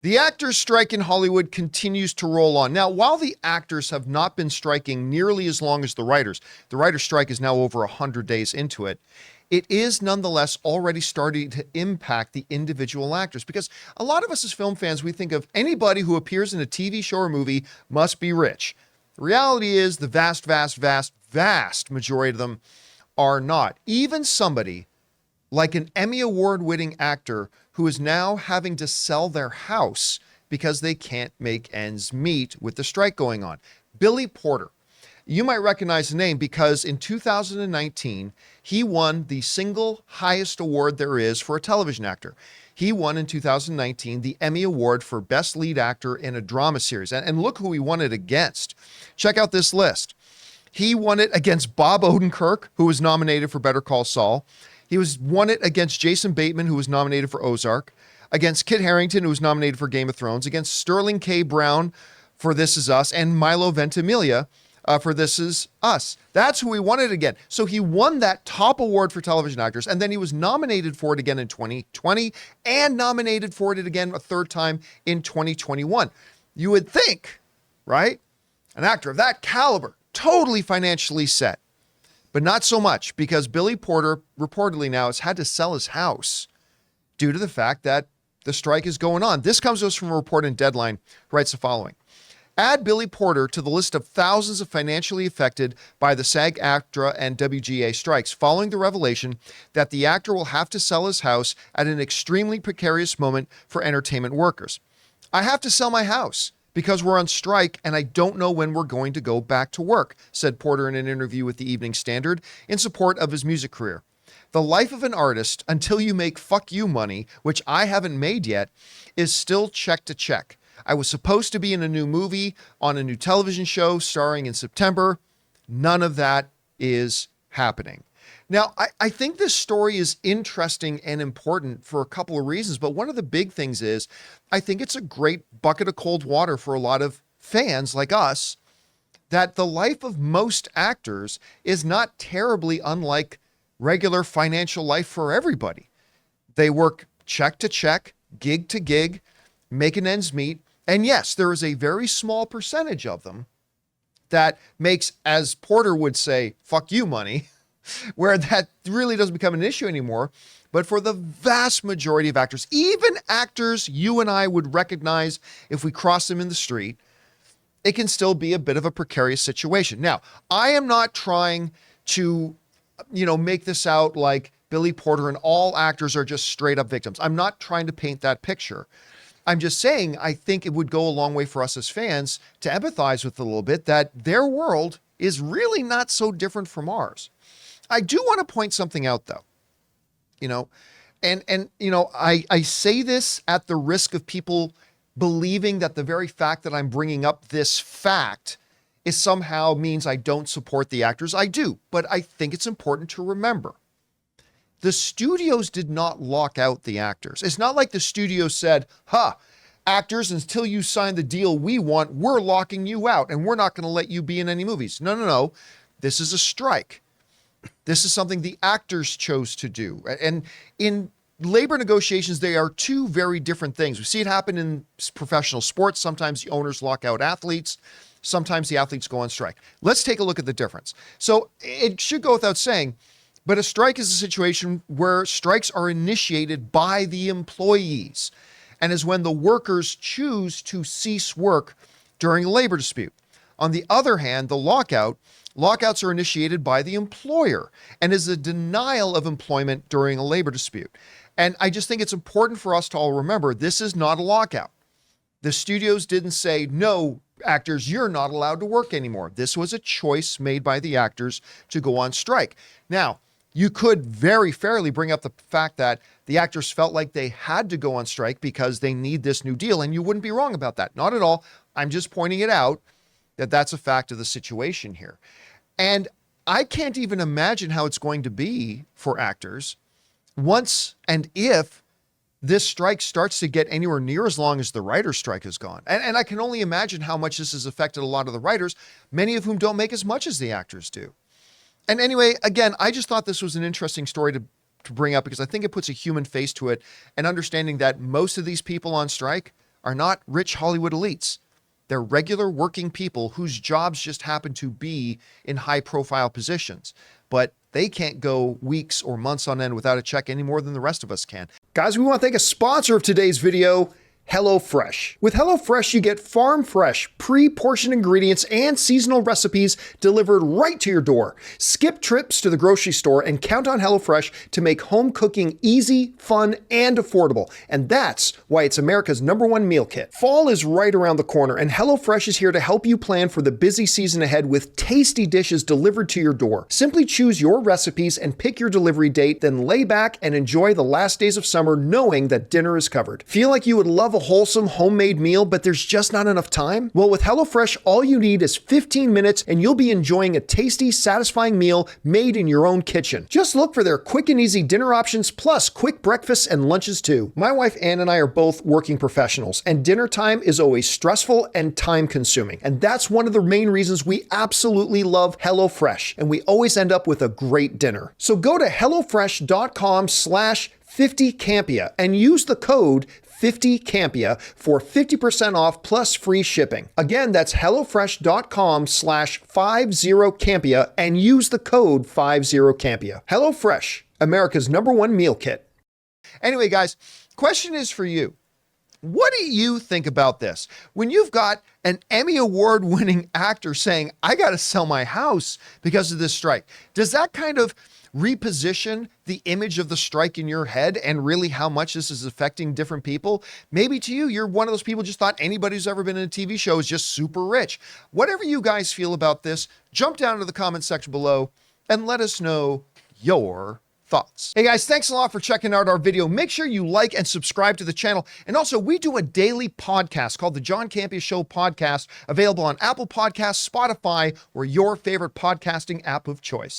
The actors' strike in Hollywood continues to roll on. Now, while the actors have not been striking nearly as long as the writers' strike is now over 100 days into it, it is nonetheless already starting to impact the individual actors because a lot of us as film fans, we think of anybody who appears in a TV show or movie must be rich. The reality is the vast majority of them are not. Even somebody like an Emmy Award winning actor who is now having to sell their house because they can't make ends meet with the strike going on. Billy Porter. You might recognize the name because in 2019, he won the single highest award there is for a television actor. He won in 2019 the Emmy Award for Best Lead Actor in a Drama Series. And look who he won it against. Check out this list. He won it against Bob Odenkirk, who was nominated for Better Call Saul. He won it against Jason Bateman, who was nominated for Ozark, against Kit Harington, who was nominated for Game of Thrones, against Sterling K. Brown for This Is Us, and Milo Ventimiglia for This Is Us. That's who he won it again. So he won that top award for television actors, and then he was nominated for it again in 2020 and nominated for it again a third time in 2021. You would think, right? An actor of that caliber, totally financially set. But not so much because Billy Porter reportedly now has had to sell his house due to the fact that the strike is going on. This comes to us from a report in Deadline, who writes the following. Add Billy Porter to the list of thousands of financially affected by the SAG-AFTRA and WGA strikes following the revelation that the actor will have to sell his house at an extremely precarious moment for entertainment workers. I have to sell my house because we're on strike and I don't know when we're going to go back to work, said Porter in an interview with the Evening Standard in support of his music career. The life of an artist, until you make fuck you money, which I haven't made yet, is still check to check. I was supposed to be in a new movie on a new television show starring in September. None of that is happening. Now, I think this story is interesting and important for a couple of reasons, but one of the big things is I think it's a great bucket of cold water for a lot of fans like us that the life of most actors is not terribly unlike regular financial life for everybody. They work check to check, gig to gig, making ends meet. And yes, there is a very small percentage of them that makes, as Porter would say, fuck you money, where that really doesn't become an issue anymore. But for the vast majority of actors, even actors you and I would recognize if we cross them in the street, it can still be a bit of a precarious situation. Now, I am not trying to, make this out like Billy Porter and all actors are just straight up victims. I'm not trying to paint that picture. I'm just saying, I think it would go a long way for us as fans to empathize with a little bit that their world is really not so different from ours. I do want to point something out though, I say this at the risk of people believing that the very fact that I'm bringing up this fact is somehow means I don't support the actors. I do, but I think it's important to remember. The studios did not lock out the actors. It's not like the studio said, actors, until you sign the deal we want, we're locking you out and we're not going to let you be in any movies. No. This is a strike. This is something the actors chose to do. And in labor negotiations, they are two very different things. We see it happen in professional sports. Sometimes the owners lock out athletes. Sometimes the athletes go on strike. Let's take a look at the difference. So it should go without saying, but a strike is a situation where strikes are initiated by the employees and is when the workers choose to cease work during a labor dispute. On the other hand, the lockouts are initiated by the employer and is a denial of employment during a labor dispute. And I just think it's important for us to all remember this is not a lockout. The studios didn't say, no, actors, you're not allowed to work anymore. This was a choice made by the actors to go on strike. Now, you could very fairly bring up the fact that the actors felt like they had to go on strike because they need this new deal, and you wouldn't be wrong about that. Not at all. I'm just pointing it out that that's a fact of the situation here. And I can't even imagine how it's going to be for actors once and if this strike starts to get anywhere near as long as the writer's strike has gone. And I can only imagine how much this has affected a lot of the writers, many of whom don't make as much as the actors do. And anyway, again, I just thought this was an interesting story to bring up because I think it puts a human face to it and understanding that most of these people on strike are not rich Hollywood elites. They're regular working people whose jobs just happen to be in high profile positions, but they can't go weeks or months on end without a check any more than the rest of us can. Guys, we want to thank a sponsor of today's video, HelloFresh. With HelloFresh, you get farm fresh, pre-portioned ingredients and seasonal recipes delivered right to your door. Skip trips to the grocery store and count on HelloFresh to make home cooking easy, fun, and affordable. And that's why it's America's #1 meal kit. Fall is right around the corner, and HelloFresh is here to help you plan for the busy season ahead with tasty dishes delivered to your door. Simply choose your recipes and pick your delivery date, then lay back and enjoy the last days of summer knowing that dinner is covered. Feel like you would love a wholesome homemade meal, but there's just not enough time? Well, with HelloFresh, all you need is 15 minutes and you'll be enjoying a tasty, satisfying meal made in your own kitchen. Just look for their quick and easy dinner options, plus quick breakfasts and lunches too. My wife Ann and I are both working professionals, and dinner time is always stressful and time consuming. And that's one of the main reasons we absolutely love HelloFresh, and we always end up with a great dinner. So go to HelloFresh.com/50Campia and use the code 50Campia for 50% off plus free shipping. Again, that's HelloFresh.com/50Campia and use the code 50Campia. HelloFresh, America's #1 meal kit. Anyway, guys, question is for you. What do you think about this? When you've got an Emmy Award winning actor saying, I got to sell my house because of this strike, does that kind of reposition the image of the strike in your head and really how much this is affecting different people? Maybe to you, you're one of those people just thought anybody who's ever been in a TV show is just super rich. Whatever you guys feel about this, jump down to the comment section below and let us know your thoughts. Hey guys, thanks a lot for checking out our video. Make sure you like and subscribe to the channel. And also, we do a daily podcast called the John Campea Show Podcast, available on Apple Podcasts, Spotify, or your favorite podcasting app of choice.